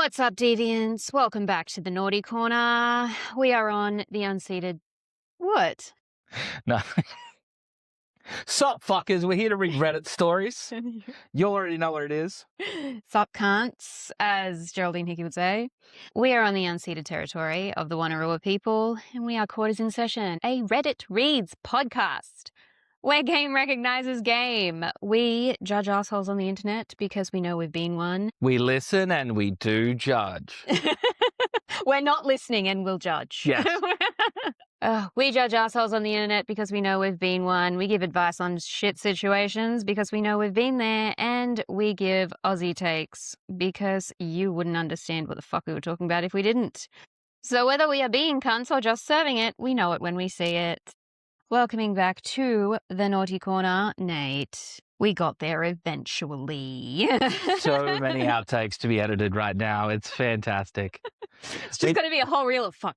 What's up, deviants? Welcome back to the Naughty Corner. We are on the unceded... What? No. Sup, fuckers? We're here to read Reddit stories. You already know what it is. Sup, cunts, as Geraldine Hickey would say. We are on the unceded territory of the Wanneroo people, and we are Quarters in Session, a Reddit Reads podcast, where game recognizes game. We judge assholes on the internet because we know we've been one. We listen and we do judge. We're not listening and we'll judge. Yes. We judge assholes on the internet because we know we've been one. We give advice on shit situations because we know we've been there. And we give Aussie takes because you wouldn't understand what the fuck we were talking about if we didn't. So whether we are being cunts or just serving it, we know it when we see it. Welcoming back to the Naughty Corner, Nate. We got there eventually. So many outtakes to be edited right now. It's fantastic. It's just going to be a whole reel of fuck.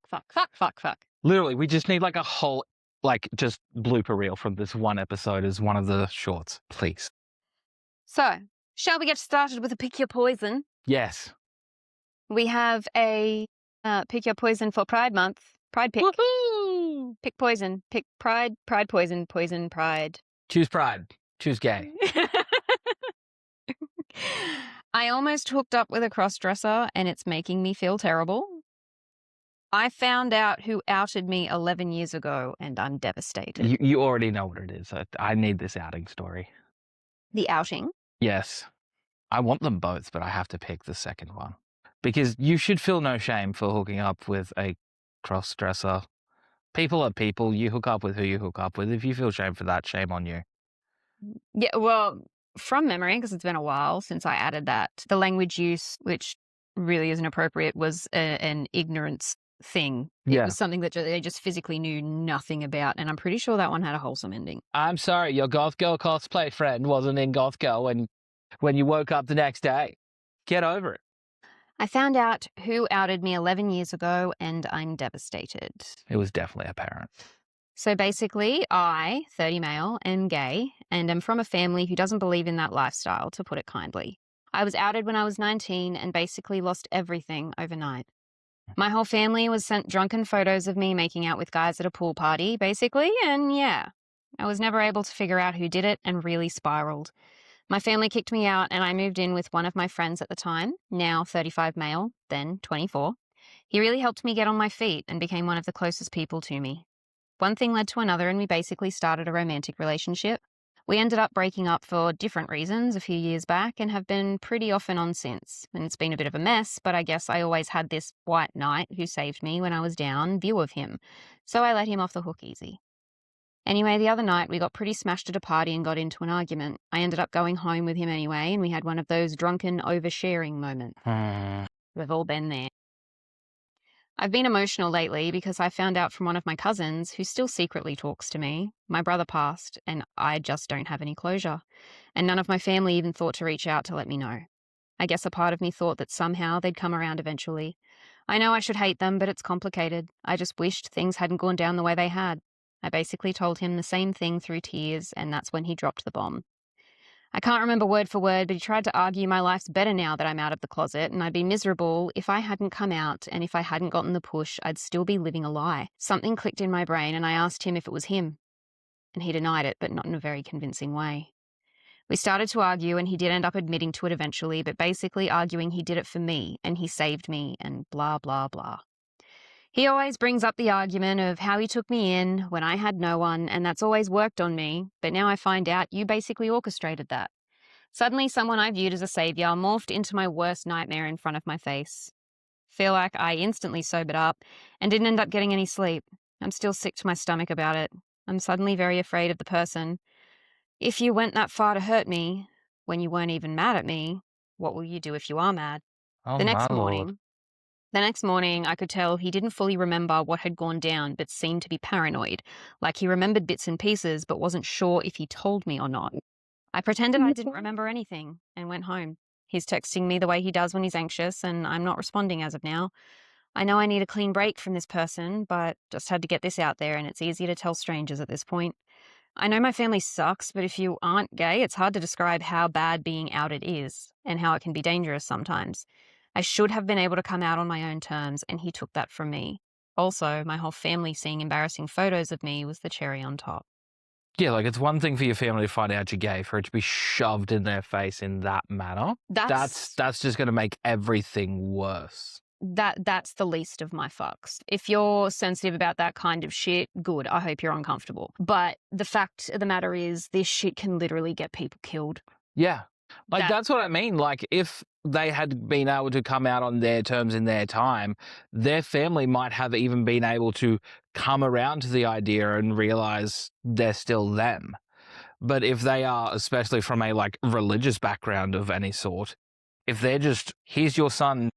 Literally, we just need like a whole, just blooper reel from this one episode as one of the shorts, please. So, shall we get started with a Pick Your Poison? Yes. We have a Pick Your Poison for Pride Month. Pride pick. Woohoo! Pick poison. Pick pride. Pride poison. Poison pride. Choose pride. Choose gay. I almost hooked up with a crossdresser and it's making me feel terrible. I found out who outed me 11 years ago and I'm devastated. You already know what it is. I need this outing story. The outing? Yes. I want them both, but I have to pick the second one. Because you should feel no shame for hooking up with a crossdresser. People are people. You hook up with who you hook up with. If you feel shame for that, shame on you. Yeah, well, from memory, because it's been a while since I added that, the language use, which really isn't appropriate, was an ignorance thing. It was something that they just physically knew nothing about, and I'm pretty sure that one had a wholesome ending. I'm sorry, your goth girl cosplay friend wasn't in goth girl when you woke up the next day. Get over it. I found out who outed me 11 years ago, and I'm devastated. It was definitely apparent. So basically, I, 30 male, am gay, and am from a family who doesn't believe in that lifestyle, to put it kindly. I was outed when I was 19 and basically lost everything overnight. My whole family was sent drunken photos of me making out with guys at a pool party, basically, and yeah, I was never able to figure out who did it and really spiraled. My family kicked me out and I moved in with one of my friends at the time, now 35 male, then 24. He really helped me get on my feet and became one of the closest people to me. One thing led to another and we basically started a romantic relationship. We ended up breaking up for different reasons a few years back and have been pretty off and on since. And it's been a bit of a mess, but I guess I always had this white knight who saved me when I was down view of him. So I let him off the hook easy. Anyway, the other night we got pretty smashed at a party and got into an argument. I ended up going home with him anyway and we had one of those drunken oversharing moments. We've all been there. I've been emotional lately because I found out from one of my cousins who still secretly talks to me. My brother passed and I just don't have any closure. And none of my family even thought to reach out to let me know. I guess a part of me thought that somehow they'd come around eventually. I know I should hate them, but it's complicated. I just wished things hadn't gone down the way they had. I basically told him the same thing through tears and that's when he dropped the bomb. I can't remember word for word, but he tried to argue my life's better now that I'm out of the closet and I'd be miserable if I hadn't come out, and if I hadn't gotten the push, I'd still be living a lie. Something clicked in my brain and I asked him if it was him. And he denied it, but not in a very convincing way. We started to argue and he did end up admitting to it eventually, but basically arguing he did it for me and he saved me and blah, blah, blah. He always brings up the argument of how he took me in when I had no one, and that's always worked on me, but now I find out you basically orchestrated that. Suddenly, someone I viewed as a savior morphed into my worst nightmare in front of my face. Feel like I instantly sobered up and didn't end up getting any sleep. I'm still sick to my stomach about it. I'm suddenly very afraid of the person. If you went that far to hurt me, when you weren't even mad at me, what will you do if you are mad? Oh, The next my morning, Lord. I could tell he didn't fully remember what had gone down, but seemed to be paranoid, like he remembered bits and pieces, but wasn't sure if he told me or not. I pretended I didn't remember anything and went home. He's texting me the way he does when he's anxious, and I'm not responding as of now. I know I need a clean break from this person, but just had to get this out there, and it's easy to tell strangers at this point. I know my family sucks, but if you aren't gay, it's hard to describe how bad being outed is and how it can be dangerous sometimes. I should have been able to come out on my own terms, and he took that from me. Also, my whole family seeing embarrassing photos of me was the cherry on top. Yeah, like it's one thing for your family to find out you're gay, for it to be shoved in their face in that manner. That's just going to make everything worse. That's the least of my fucks. If you're sensitive about that kind of shit, good. I hope you're uncomfortable. But the fact of the matter is, this shit can literally get people killed. Yeah. Like, that's what I mean. Like, if they had been able to come out on their terms in their time, their family might have even been able to come around to the idea and realize they're still them. But if they are, especially from a like religious background of any sort, if they're just, here's your son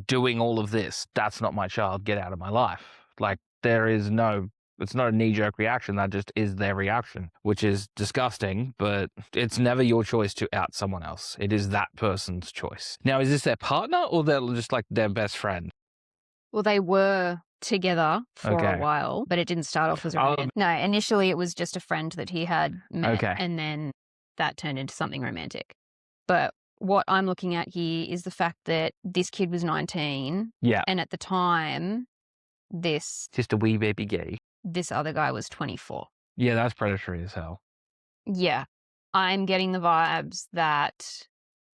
doing all of this, that's not my child, get out of my life. Like, there is no, it's not a knee-jerk reaction, that just is their reaction, which is disgusting, but it's never your choice to out someone else. It is that person's choice. Now, is this their partner or they're just like their best friend? Well, they were together for a Okay. while, but it didn't start off as romantic. No, initially it was just a friend that he had met, Okay. and then that turned into something romantic. But what I'm looking at here is the fact that this kid was 19, Yeah. and at the time, this Just a wee baby gay. other guy was 24. Yeah, that's predatory as hell. Yeah. I'm getting the vibes that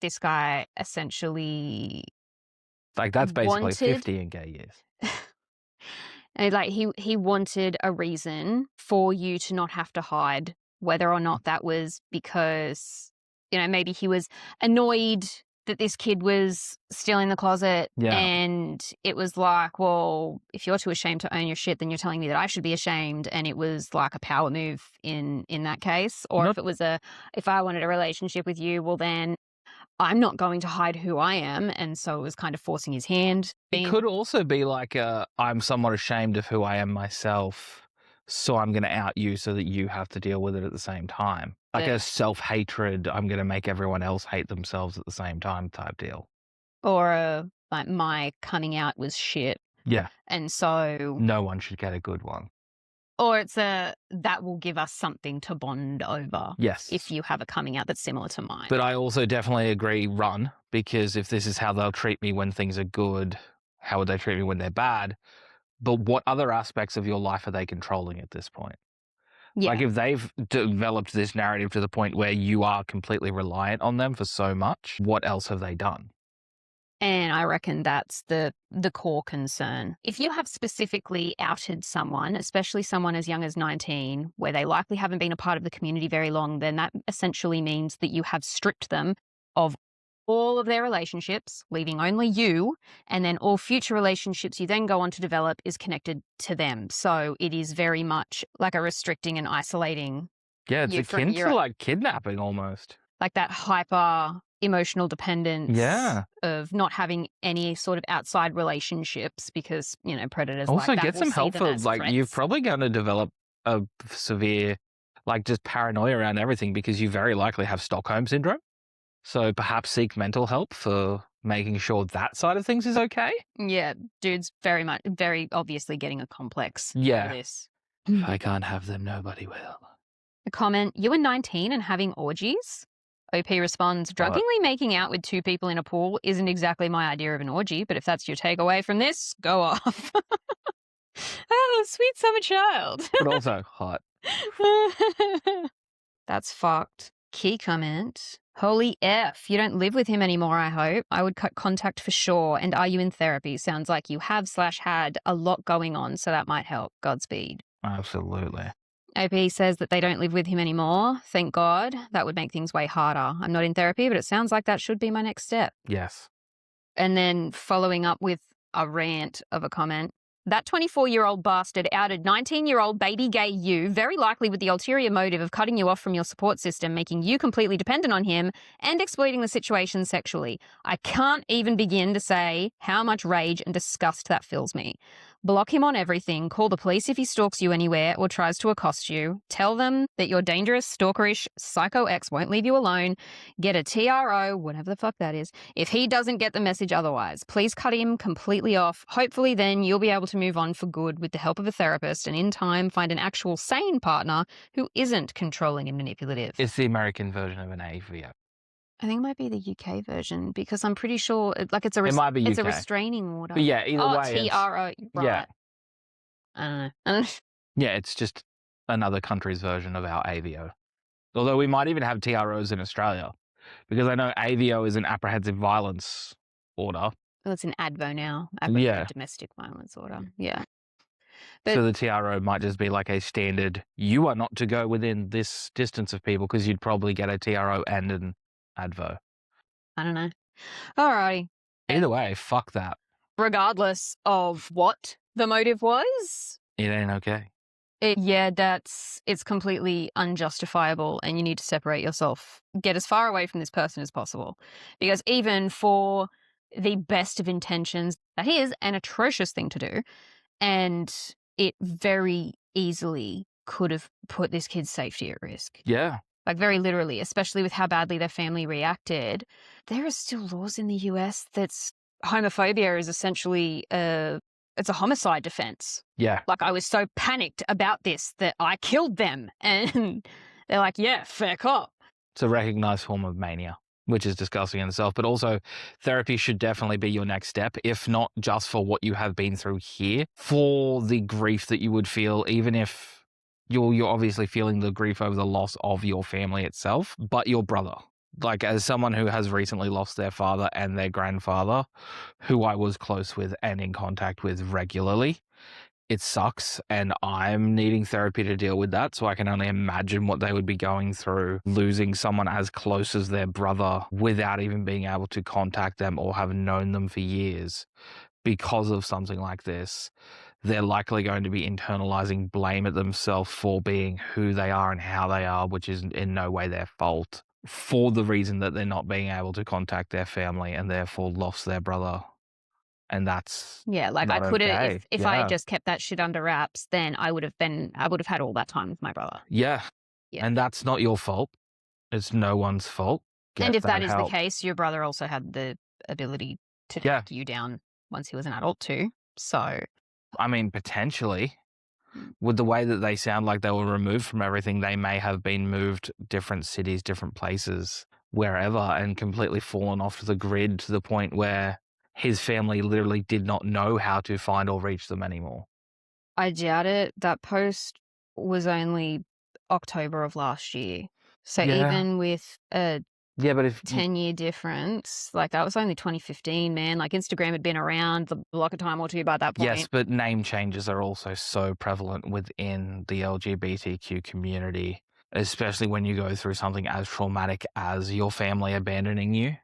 this guy essentially Like, that's basically wanted 50 in gay years. and like he wanted a reason for you to not have to hide, whether or not that was because, you know, maybe he was annoyed that this kid was still in the closet. Yeah. And it was like, well, if you're too ashamed to own your shit, then you're telling me that I should be ashamed. And it was like a power move in that case. Or if it was if I wanted a relationship with you, well, then I'm not going to hide who I am. And so it was kind of forcing his hand. It could also be like I'm somewhat ashamed of who I am myself, so I'm going to out you so that you have to deal with it at the same time. Like a self-hatred, I'm going to make everyone else hate themselves at the same time type deal. Or like my coming out was shit. Yeah. And so no one should get a good one. Or it's that will give us something to bond over. Yes. If you have a coming out that's similar to mine. But I also definitely agree, run, because if this is how they'll treat me when things are good, how would they treat me when they're bad? But what other aspects of your life are they controlling at this point? Yeah. Like, if they've developed this narrative to the point where you are completely reliant on them for so much, what else have they done? And I reckon that's the core concern. If you have specifically outed someone, especially someone as young as 19, where they likely haven't been a part of the community very long, then that essentially means that you have stripped them of all of their relationships, leaving only you, and then all future relationships you then go on to develop is connected to them. So it is very much like a restricting and isolating. Yeah, it's akin to like kidnapping almost. Like that hyper emotional dependence of not having any sort of outside relationships because, you know, predators also like that get will some see help them for as like threats. you're probably going to develop a severe like just paranoia around everything because you very likely have Stockholm syndrome. So perhaps seek mental help for making sure that side of things is okay. Yeah, dude's very obviously getting a complex for this. If I can't have them, nobody will. A comment, you were 19 and having orgies? OP responds, drunkenly making out with two people in a pool isn't exactly my idea of an orgy, but if that's your takeaway from this, go off. Oh, sweet summer child. But also hot. That's fucked. Key comment. Holy F, you don't live with him anymore, I hope. I would cut contact for sure. And are you in therapy? Sounds like you have/had a lot going on, so that might help. Godspeed. Absolutely. OP says that they don't live with him anymore. Thank God. That would make things way harder. I'm not in therapy, but it sounds like that should be my next step. Yes. And then following up with a rant of a comment. That 24-year-old bastard outed 19-year-old baby gay you, very likely with the ulterior motive of cutting you off from your support system, making you completely dependent on him, and exploiting the situation sexually. I can't even begin to say how much rage and disgust that fills me. Block him on everything, call the police if he stalks you anywhere or tries to accost you. Tell them that your dangerous, stalkerish, psycho ex won't leave you alone. Get a TRO, whatever the fuck that is, if he doesn't get the message otherwise. Please cut him completely off. Hopefully then you'll be able to move on for good with the help of a therapist and in time find an actual sane partner who isn't controlling and manipulative. It's the American version of an AVO. I think it might be the UK version because I'm pretty sure it's It might be it's a UK. restraining order. But yeah, either Oh, way, it's TRO, yeah. right. I don't know. I don't know. Yeah, it's just another country's version of our AVO. Although we might even have TROs in Australia, because I know AVO is an apprehensive violence order. Well, it's an ADVO now, Yeah. domestic violence order. Yeah. So But the TRO might just be like a standard, you are not to go within this distance of people, because you'd probably get a TRO and an ADVO. I don't know. Alrighty. Either way, fuck that. Regardless of what the motive was, It ain't okay. it's completely unjustifiable, and you need to separate yourself, get as far away from this person as possible. Because even for the best of intentions, that is an atrocious thing to do, and it very easily could have put this kid's safety at risk. Yeah. Like, very literally, especially with how badly their family reacted. There are still laws in the US that's homophobia is essentially it's a homicide defense. Yeah. Like, I was so panicked about this that I killed them. And they're like, yeah, fair cop. It's a recognized form of mania, which is disgusting in itself. But also, therapy should definitely be your next step, if not just for what you have been through here, for the grief that you would feel, even if you're obviously feeling the grief over the loss of your family itself, but your brother. Like, as someone who has recently lost their father and their grandfather, who I was close with and in contact with regularly, it sucks, and I'm needing therapy to deal with that. So I can only imagine what they would be going through, losing someone as close as their brother without even being able to contact them or have known them for years because of something like this. They're likely going to be internalizing blame at themselves for being who they are and how they are, which is in no way their fault, for the reason that they're not being able to contact their family and therefore lost their brother. And that's Yeah, like, I not could have, okay. if I had just kept that shit under wraps, then I would have had all that time with my brother. Yeah. Yeah. And that's not your fault. It's no one's fault. And if that is help. the case, your brother also had the ability to track you down once he was an adult too. So, I mean, potentially, with the way that they sound like they were removed from everything, they may have been moved different cities, different places, wherever, and completely fallen off the grid to the point where his family literally did not know how to find or reach them anymore. I doubt it. That post was only October of last year. So Yeah. even with a Yeah, but if 10-year difference, like, that was only 2015, man. Like, Instagram had been around the block of time or two by that point. Yes, but name changes are also so prevalent within the LGBTQ community, especially when you go through something as traumatic as your family abandoning you.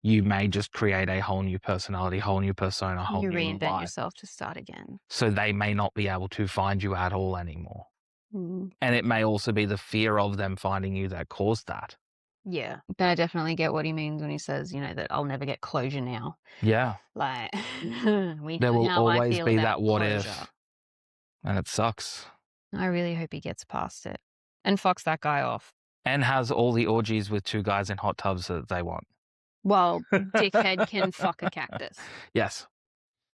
You may just create a whole new personality, whole new persona, whole You new reinvent life. yourself to start again. So they may not be able to find you at all anymore. Mm. And it may also be the fear of them finding you that caused that. Yeah. But I definitely get what he means when he says, that I'll never get closure now. Yeah. Like, we There know will how I always feel be about that what closure. if. And it sucks. I really hope he gets past it and fucks that guy off. And has all the orgies with 2 guys in hot tubs that they want. Well, dickhead can fuck a cactus. Yes.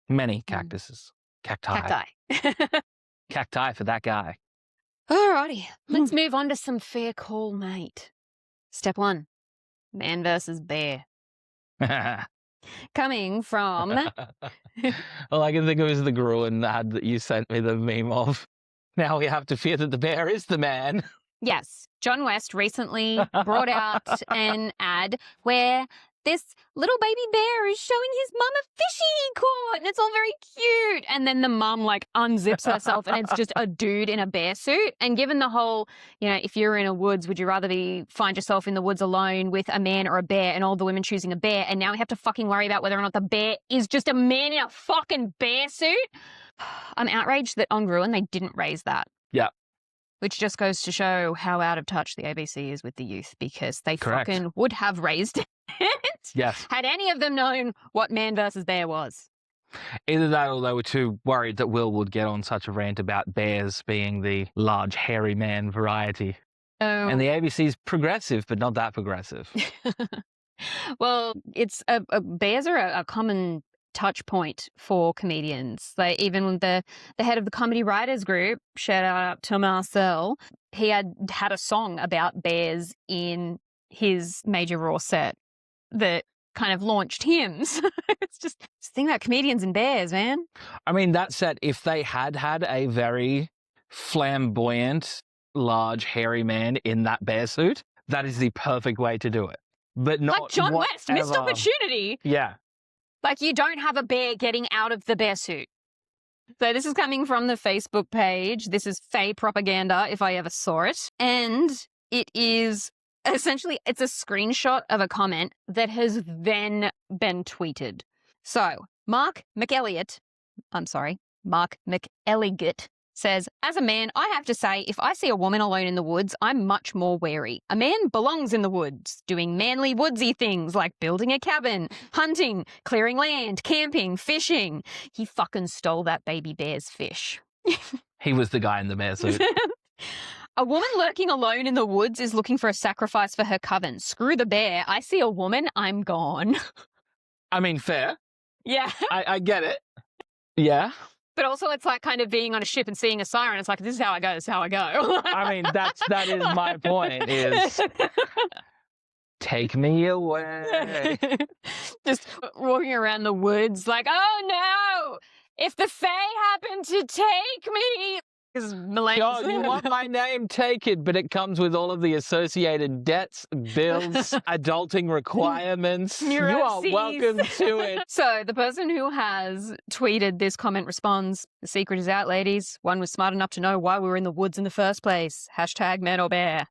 Many cactuses. Cacti. Cacti for that guy. Alrighty, let's move on to some fair call, mate. Step 1, man versus bear. Coming from... All I can think of is the Gruen ad that you sent me the meme of. Now we have to fear that the bear is the man. Yes, John West recently brought out an ad where this little baby bear is showing his mum a fishy he caught, and it's all very cute. And then the mum, like, unzips herself, and it's just a dude in a bear suit. And given the whole, if you're in a woods, would you rather find yourself in the woods alone with a man or a bear, and all the women choosing a bear, and now we have to fucking worry about whether or not the bear is just a man in a fucking bear suit? I'm outraged that on Gruen they didn't raise that. Yeah. Which just goes to show how out of touch the ABC is with the youth, because they Correct. fucking would have raised it. Yes. Had any of them known what man versus bear was. Either that or they were too worried that Will would get on such a rant about bears being the large, hairy man variety. Oh. And the ABC's progressive, but not that progressive. Well, it's bears are a common touch point for comedians. Like, even the head of the comedy writers group, shout out to Marcel, he had a song about bears in his Major Raw set that kind of launched him. So it's just this thing about comedians and bears, man. I mean, that said, if they had a very flamboyant, large, hairy man in that bear suit, that is the perfect way to do it. But not Like John West, missed whatever- opportunity. Yeah. Like, you don't have a bear getting out of the bear suit. So this is coming from the Facebook page. This is Faye propaganda, if I ever saw it. And it is essentially, it's a screenshot of a comment that has then been tweeted. So Mark McElligott says, as a man, I have to say, if I see a woman alone in the woods, I'm much more wary. A man belongs in the woods, doing manly woodsy things like building a cabin, hunting, clearing land, camping, fishing. He fucking stole that baby bear's fish. He was the guy in the bear suit. A woman lurking alone in the woods is looking for a sacrifice for her coven. Screw the bear. I see a woman, I'm gone. I mean, fair. Yeah. I get it. Yeah. But also it's like kind of being on a ship and seeing a siren. It's like, this is how I go, this is how I go. I mean, that is my point, is take me away. Just walking around the woods like, oh no, if the Fae happened to take me. Because God, you want my name, take it, but it comes with all of the associated debts, bills, adulting requirements. You are Neuroses. welcome to it. So the person who has tweeted this comment responds, the secret is out, ladies. One was smart enough to know why we were in the woods in the first place. Hashtag man or bear.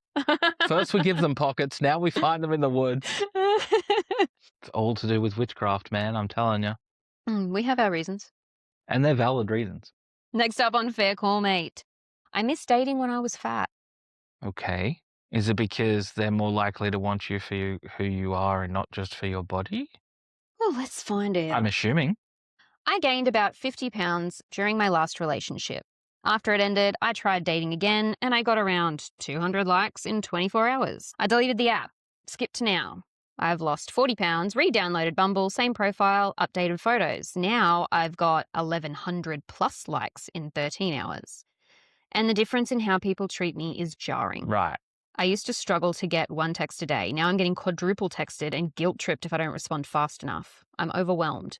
First we give them pockets, now we find them in the woods. It's all to do with witchcraft, man, I'm telling you. We have our reasons. And they're valid reasons. Next up on Fair Call Mate. I missed dating when I was fat. Okay. Is it because they're more likely to want you for who you are and not just for your body? Well, let's find out. I'm assuming. I gained about 50 pounds during my last relationship. After it ended, I tried dating again and I got around 200 likes in 24 hours. I deleted the app. Skip to now. I've lost 40 pounds, re-downloaded Bumble, same profile, updated photos. Now I've got 1,100 plus likes in 13 hours. And the difference in how people treat me is jarring. Right. I used to struggle to get one text a day. Now I'm getting quadruple texted and guilt-tripped if I don't respond fast enough. I'm overwhelmed.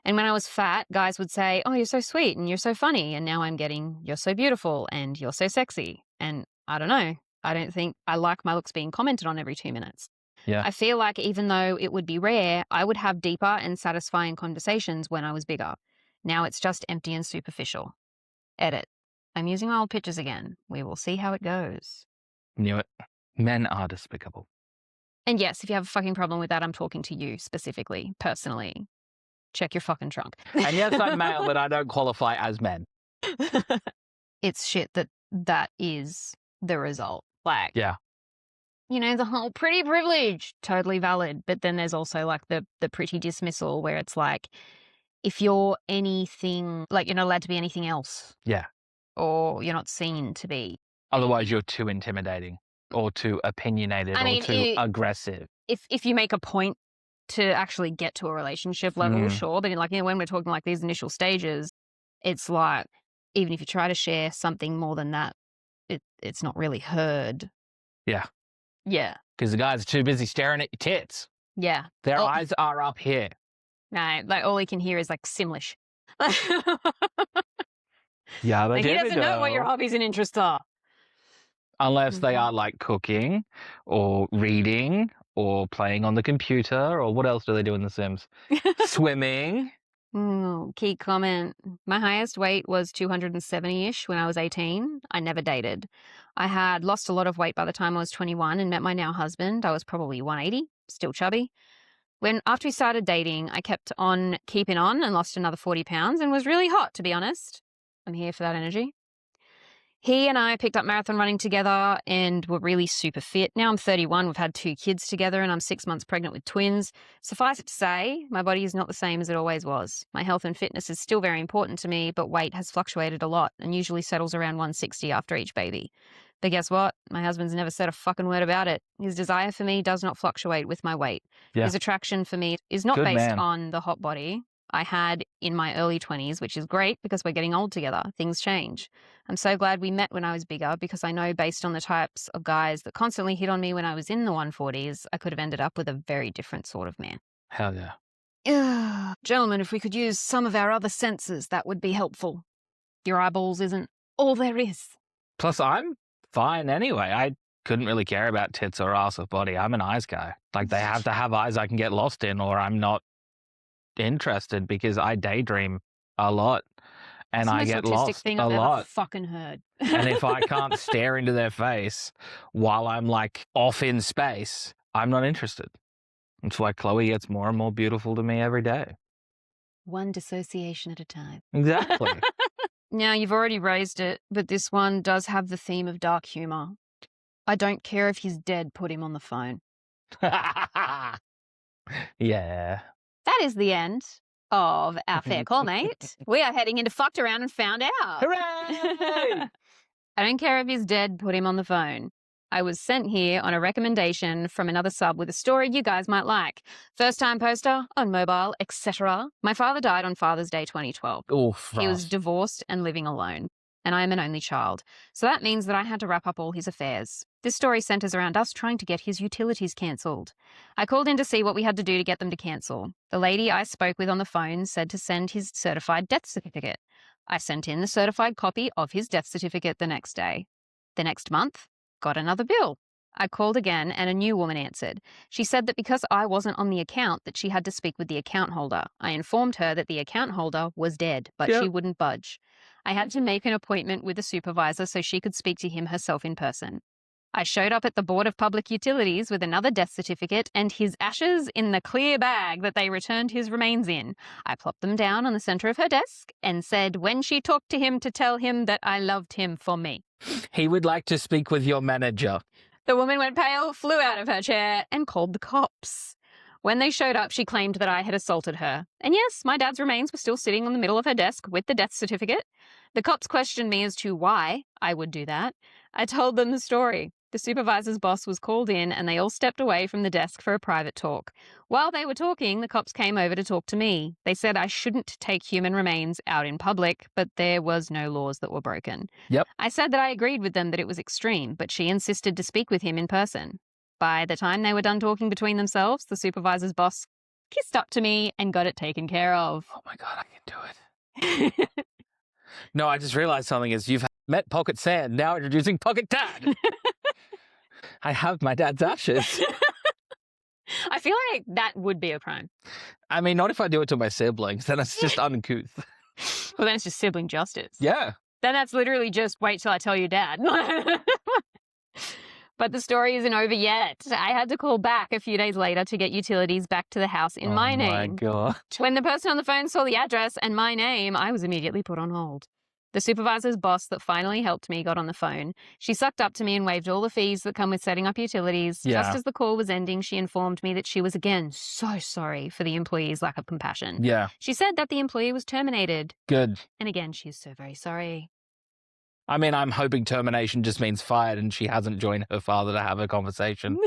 And when I was fat, guys would say, oh, you're so sweet and you're so funny. And now I'm getting, you're so beautiful and you're so sexy. And I don't know. I don't think I like my looks being commented on every 2 minutes. Yeah. I feel like even though it would be rare, I would have deeper and satisfying conversations when I was bigger. Now it's just empty and superficial. Edit. I'm using my old pictures again. We will see how it goes. Knew it. Men are despicable. And yes, if you have a fucking problem with that, I'm talking to you specifically, personally. Check your fucking trunk. And yes, I'm male, but I don't qualify as men. It's shit that is the result. Like, Yeah. you know, the whole pretty privilege, totally valid. But then there's also like the pretty dismissal where it's like, if you're anything, like you're not allowed to be anything else. Yeah. Or you're not seen to be. Otherwise, you're too intimidating or too opinionated or too aggressive. If you make a point to actually get to a relationship level, sure. But like, you know, when we're talking like these initial stages, it's like, even if you try to share something more than that, it's not really heard. Yeah. Yeah. Because the guys are too busy staring at your tits. Yeah. Their eyes are up here. No, like all he can hear is like Simlish. Yeah, like, he doesn't know what your hobbies and interests are. Unless they are like cooking or reading or playing on the computer or what else do they do in The Sims? Swimming. Key comment. My highest weight was 270-ish when I was 18. I never dated. I had lost a lot of weight by the time I was 21 and met my now husband. I was probably 180, still chubby. After we started dating, I kept on keeping on and lost another 40 pounds and was really hot, to be honest. I'm here for that energy. He and I picked up marathon running together and were really super fit. Now I'm 31. We've had 2 kids together and I'm 6 months pregnant with twins. Suffice it to say, my body is not the same as it always was. My health and fitness is still very important to me, but weight has fluctuated a lot and usually settles around 160 after each baby. But guess what? My husband's never said a fucking word about it. His desire for me does not fluctuate with my weight. Yeah. His attraction for me is not Good based man. on the hot body. I had in my early 20s, which is great because we're getting old together. Things change. I'm so glad we met when I was bigger because I know based on the types of guys that constantly hit on me when I was in the 140s, I could have ended up with a very different sort of man. Hell yeah. Gentlemen, if we could use some of our other senses, that would be helpful. Your eyeballs isn't all there is. Plus, I'm fine anyway. I couldn't really care about tits or ass or body. I'm an eyes guy. Like, they have to have eyes I can get lost in, or I'm not interested because I daydream a lot and I get lost thing a I've ever lot. fucking heard. And if I can't stare into their face while I'm like off in space, I'm not interested. It's why Chloe gets more and more beautiful to me every day. One dissociation at a time. Exactly. Now, you've already raised it, but this one does have the theme of dark humor. I don't care if he's dead, put him on the phone. Yeah. That is the end of our fair call, mate. We are heading into fucked around and found out. Hooray! I don't care if he's dead, put him on the phone. I was sent here on a recommendation from another sub with a story you guys might like. First time poster, on mobile, etc. My father died on Father's Day 2012. Oof, He was rough. divorced and living alone, and I am an only child. So that means that I had to wrap up all his affairs. This story centers around us trying to get his utilities cancelled. I called in to see what we had to do to get them to cancel. The lady I spoke with on the phone said to send his certified death certificate. I sent in the certified copy of his death certificate the next day. The next month, got another bill. I called again and a new woman answered. She said that because I wasn't on the account that she had to speak with the account holder. I informed her that the account holder was dead, but she wouldn't budge. I had to make an appointment with a supervisor so she could speak to him herself in person. I showed up at the Board of Public Utilities with another death certificate and his ashes in the clear bag that they returned his remains in. I plopped them down on the center of her desk and said when she talked to him to tell him that I loved him for me. He would like to speak with your manager. The woman went pale, flew out of her chair, and called the cops. When they showed up, she claimed that I had assaulted her. And yes, my dad's remains were still sitting on the middle of her desk with the death certificate. The cops questioned me as to why I would do that. I told them the story. The supervisor's boss was called in and they all stepped away from the desk for a private talk. While they were talking, the cops came over to talk to me. They said I shouldn't take human remains out in public, but there was no laws that were broken. Yep. I said that I agreed with them that it was extreme, but she insisted to speak with him in person. By the time they were done talking between themselves, the supervisor's boss kissed up to me and got it taken care of. Oh my God, I can do it. No, I just realized something is you've met Pocket Sand, now introducing Pocket Dad. I have my dad's ashes. I feel like that would be a crime. I mean, not if I do it to my siblings, then it's just uncouth. Well, then it's just sibling justice. Yeah. Then that's literally just wait till I tell your dad. But the story isn't over yet. I had to call back a few days later to get utilities back to the house in my name. Oh my God. When the person on the phone saw the address and my name, I was immediately put on hold. The supervisor's boss that finally helped me got on the phone. She sucked up to me and waived all the fees that come with setting up utilities. Yeah. Just as the call was ending, she informed me that she was again so sorry for the employee's lack of compassion. Yeah. She said that the employee was terminated. Good. And again, she is so very sorry. I mean, I'm hoping termination just means fired and she hasn't joined her father to have a conversation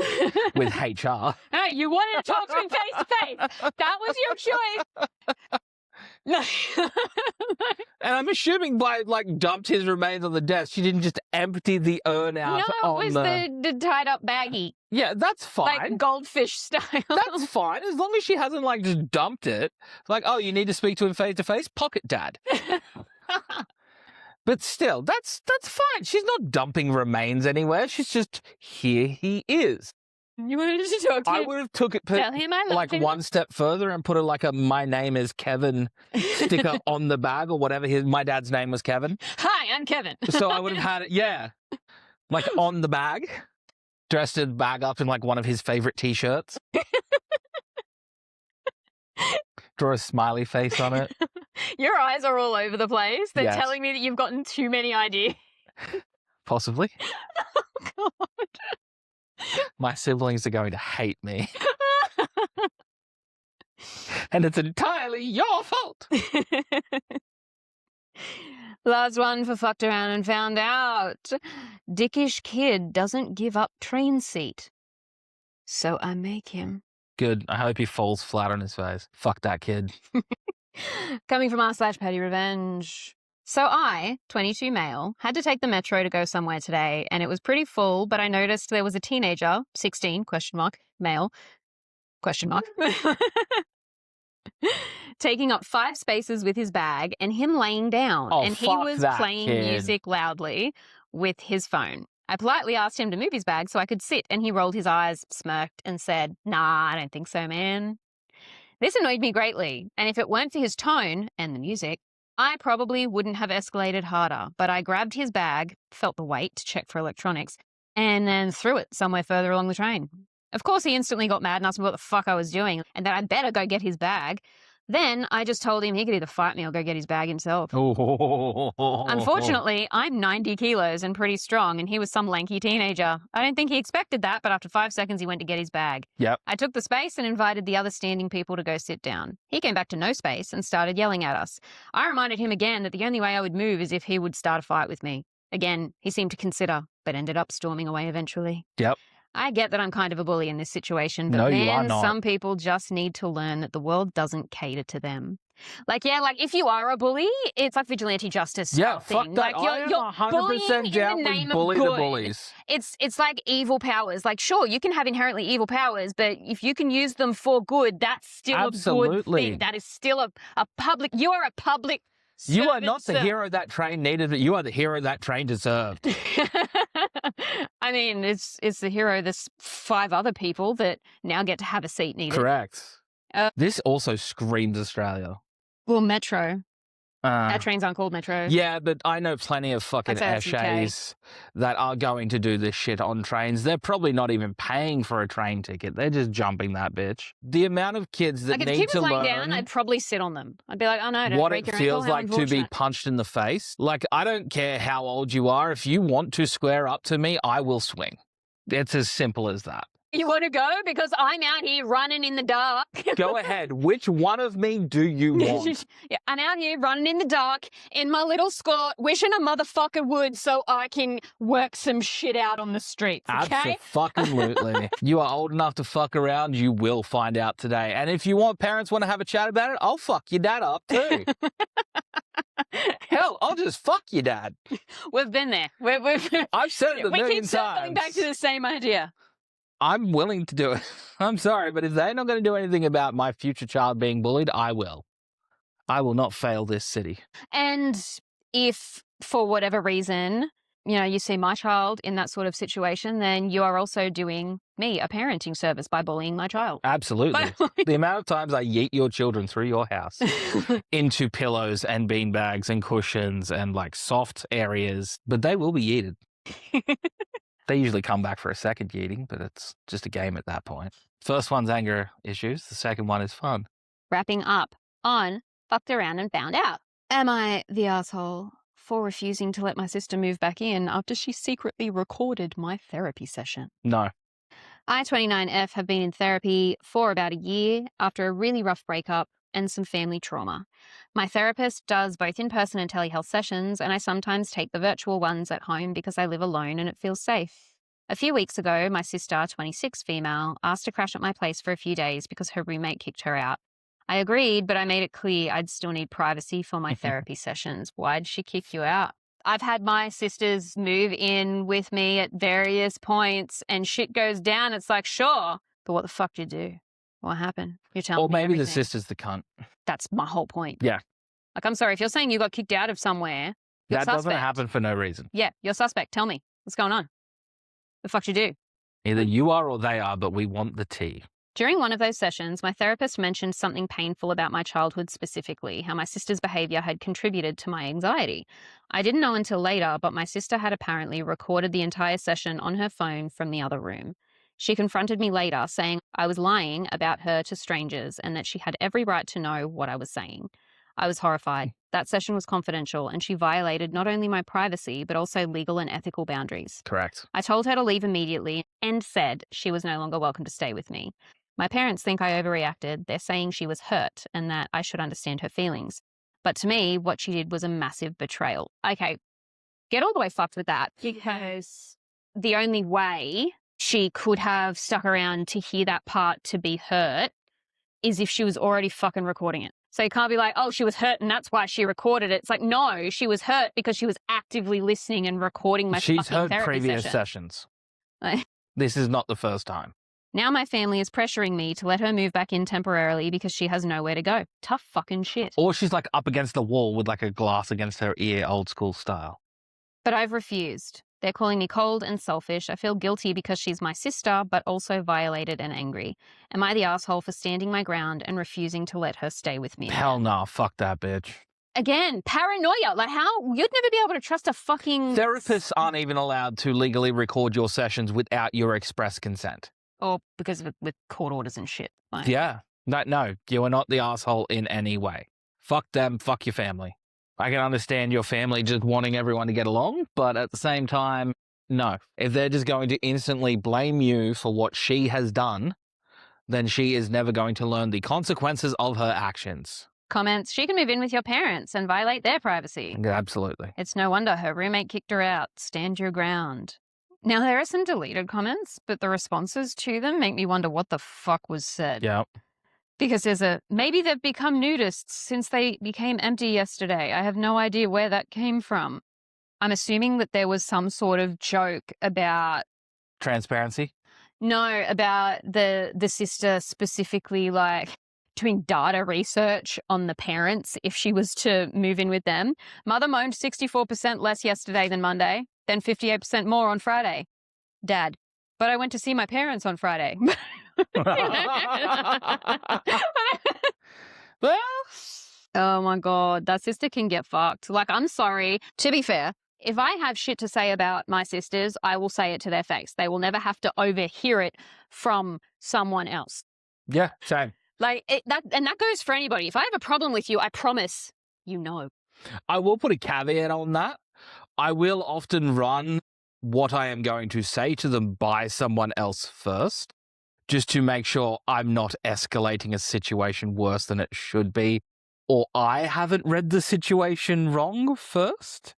with HR. Hey, you wanted to talk to me face to face. That was your choice. And I'm assuming by dumped his remains on the desk, she didn't just empty the urn out No, on it was the tied up baggie. Yeah, that's fine. Like goldfish style. That's fine, as long as she hasn't just dumped it. Like, oh, you need to speak to him face to face? Pocket Dad. But still, that's fine. She's not dumping remains anywhere. She's just, here he is. You wanted to talk to I him? would have took it Tell him I love him. one step further and put a my name is Kevin sticker on the bag or whatever. My dad's name was Kevin. Hi, I'm Kevin. So I would have had it, yeah, on the bag, dressed the bag up in one of his favorite T-shirts. Draw a smiley face on it. Your eyes are all over the place. They're Yes. telling me that you've gotten too many ideas. Possibly. Oh, God. My siblings are going to hate me. And it's entirely your fault. Last one for fucked around and found out. Dickish kid doesn't give up train seat. So I make him. Good. I hope he falls flat on his face. Fuck that kid. Coming from r/petty revenge. So I, 22 male, had to take the metro to go somewhere today, and it was pretty full, but I noticed there was a teenager, 16, male, taking up 5 spaces with his bag and him laying down, Oh, and he fuck was that playing kid. music loudly with his phone. I politely asked him to move his bag so I could sit, and he rolled his eyes, smirked, and said, "Nah, I don't think so, man." This annoyed me greatly, and if it weren't for his tone and the music, I probably wouldn't have escalated harder, but I grabbed his bag, felt the weight to check for electronics, and then threw it somewhere further along the train. Of course, he instantly got mad and asked me what the fuck I was doing, and that I better go get his bag. Then I just told him he could either fight me or go get his bag himself. Unfortunately, I'm 90 kilos and pretty strong, and he was some lanky teenager. I don't think he expected that, but after 5 seconds, he went to get his bag. Yep. I took the space and invited the other standing people to go sit down. He came back to no space and started yelling at us. I reminded him again that the only way I would move is if he would start a fight with me. Again, he seemed to consider, but ended up storming away eventually. Yep. I get that I'm kind of a bully in this situation, but No, you are man, not. some people just need to learn that the world doesn't cater to them. Like, yeah, like if you are a bully, it's like vigilante justice. Yeah, thing. fuck that. Like I am you're 100% bullying in down the with name of bully the good. bullies. It's like evil powers. Like, sure, you can have inherently evil powers, but if you can use them for good, that's still a good Absolutely. thing. That is still a public. You are a public. You are not the servant. hero that train needed. You are the hero that train deserved. I mean, it's the hero. There's 5 other people that now get to have a seat needed. Correct. This also screams Australia. Well, Metro. Our trains aren't called Metro. Yeah, but I know plenty of fucking Eshays that are going to do this shit on trains. They're probably not even paying for a train ticket. They're just jumping that bitch. The amount of kids that Like, if need the kid to was learn laying down, I'd probably sit on them. I'd be like, oh no, don't what break it your feels ankle. How like to be unfortunate. punched in the face. Like, I don't care how old you are. If you want to square up to me, I will swing. It's as simple as that. You want to go? Because I'm out here running in the dark. Go ahead. Which one of me do you want? Yeah, I'm out here running in the dark in my little skirt, wishing a motherfucker would so I can work some shit out on the streets, okay? Absolutely. You are old enough to fuck around, you will find out today. And if you want parents want to have a chat about it, I'll fuck your dad up too. Hell, I'll just fuck your dad. We've been there. I've said it a million We keep circling times. back to the same idea. I'm willing to do it. I'm sorry, but if they're not going to do anything about my future child being bullied, I will. I will not fail this city. And if, for whatever reason, you see my child in that sort of situation, then you are also doing me a parenting service by bullying my child. Absolutely. The amount of times I yeet your children through your house into pillows and beanbags and cushions and like soft areas, but they will be yeeted. They usually come back for a second yeeting, but it's just a game at that point. First one's anger issues. The second one is fun. Wrapping up on fucked around and found out. Am I the asshole for refusing to let my sister move back in after she secretly recorded my therapy session? No. I, 29F, have been in therapy for about a year after a really rough breakup and some family trauma. My therapist does both in-person and telehealth sessions, and I sometimes take the virtual ones at home because I live alone and it feels safe. A few weeks ago, my sister, 26 female, asked to crash at my place for a few days because her roommate kicked her out. I agreed, but I made it clear I'd still need privacy for my therapy sessions. Why'd she kick you out? I've had my sisters move in with me at various points and shit goes down. It's like, sure, but what the fuck did you do? What happened? You're telling me Or maybe the everything. sister's the cunt. That's my whole point. Yeah. Like, I'm sorry, if you're saying you got kicked out of somewhere, you're That suspect. doesn't happen for no reason. Yeah, you're suspect. Tell me. What's going on? The fuck you do? Either you are or they are, but we want the tea. During one of those sessions, my therapist mentioned something painful about my childhood specifically, how my sister's behavior had contributed to my anxiety. I didn't know until later, but my sister had apparently recorded the entire session on her phone from the other room. She confronted me later, saying I was lying about her to strangers and that she had every right to know what I was saying. I was horrified. That session was confidential, and she violated not only my privacy, but also legal and ethical boundaries. Correct. I told her to leave immediately and said she was no longer welcome to stay with me. My parents think I overreacted. They're saying she was hurt and that I should understand her feelings. But to me, what she did was a massive betrayal. Okay, get all the way fucked with that, because the only way she could have stuck around to hear that part to be hurt is if she was already fucking recording it. So you can't be like, oh, she was hurt and that's why she recorded it. It's like, no, she was hurt because she was actively listening and recording my She's fucking heard therapy previous session. sessions. Like, This is not the first time. now my family is pressuring me to let her move back in temporarily because she has nowhere to go. Tough fucking shit. Or she's like up against the wall with like a glass against her ear, old school style. But I've refused. They're calling me cold and selfish. I feel guilty because she's my sister, but also violated and angry. Am I the asshole for standing my ground and refusing to let her stay with me? Hell no, fuck that bitch. Again, paranoia. Like, how? You'd never be able to trust a fucking... Therapists aren't even allowed to legally record your sessions without your express consent. Or because of with court orders and shit. Like, Yeah. No, you are not the asshole in any way. Fuck them, fuck your family. I can understand your family just wanting everyone to get along, but at the same time, no. If they're just going to instantly blame you for what she has done, then she is never going to learn the consequences of her actions. Comments, she can move in with your parents and violate their privacy. Absolutely. It's no wonder her roommate kicked her out. Stand your ground. Now, there are some deleted comments, but the responses to them make me wonder what the fuck was said. Yeah. Because there's a, maybe they've become nudists since they became empty yesterday. I have no idea where that came from. I'm assuming that there was some sort of joke about... Transparency? No, about the sister specifically, like, doing data research on the parents if she was to move in with them. Mother moaned 64% less yesterday than Monday, then 58% more on Friday. Dad, but I went to see my parents on Friday. Well, Oh my God, that sister can get fucked. Like, I'm sorry. To be fair, if I have shit to say about my sisters, I will say it to their face. They will never have to overhear it from someone else. yeah, same. Like, that goes for anybody. If I have a problem with you, I promise you know. I will put a caveat on that. I will often run what I am going to say to them by someone else first, just to make sure I'm not escalating a situation worse than it should be, or I haven't read the situation wrong first.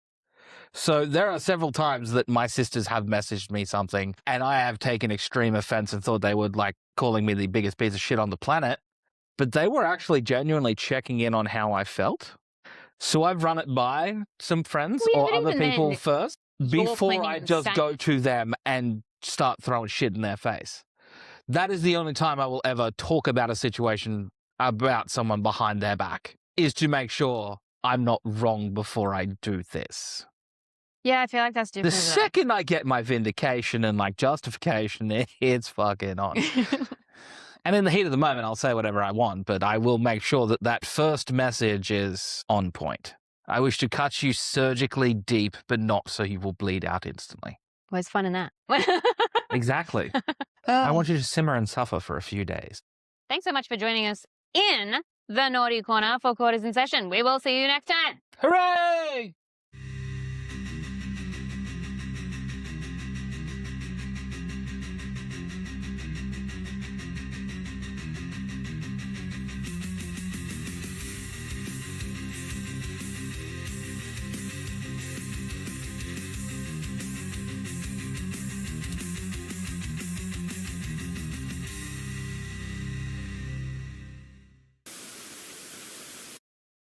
So there are several times that my sisters have messaged me something and I have taken extreme offense and thought they were like calling me the biggest piece of shit on the planet, but they were actually genuinely checking in on how I felt. So I've run it by some friends Well, or yeah, but other even people then, first you're before planning I on just saying- go to them and start throwing shit in their face. That is the only time I will ever talk about a situation about someone behind their back, is to make sure I'm not wrong before I do this. Yeah, I feel like that's The different. second I get my vindication and like justification, it's fucking on. And in the heat of the moment, I'll say whatever I want, but I will make sure that that first message is on point. I wish to cut you surgically deep, but not so you will bleed out instantly. Where's fun in that? Exactly. I want you to simmer and suffer for a few days. Thanks so much for joining us in the Naughty Corner for Quarters in Session. We will see you next time. Hooray!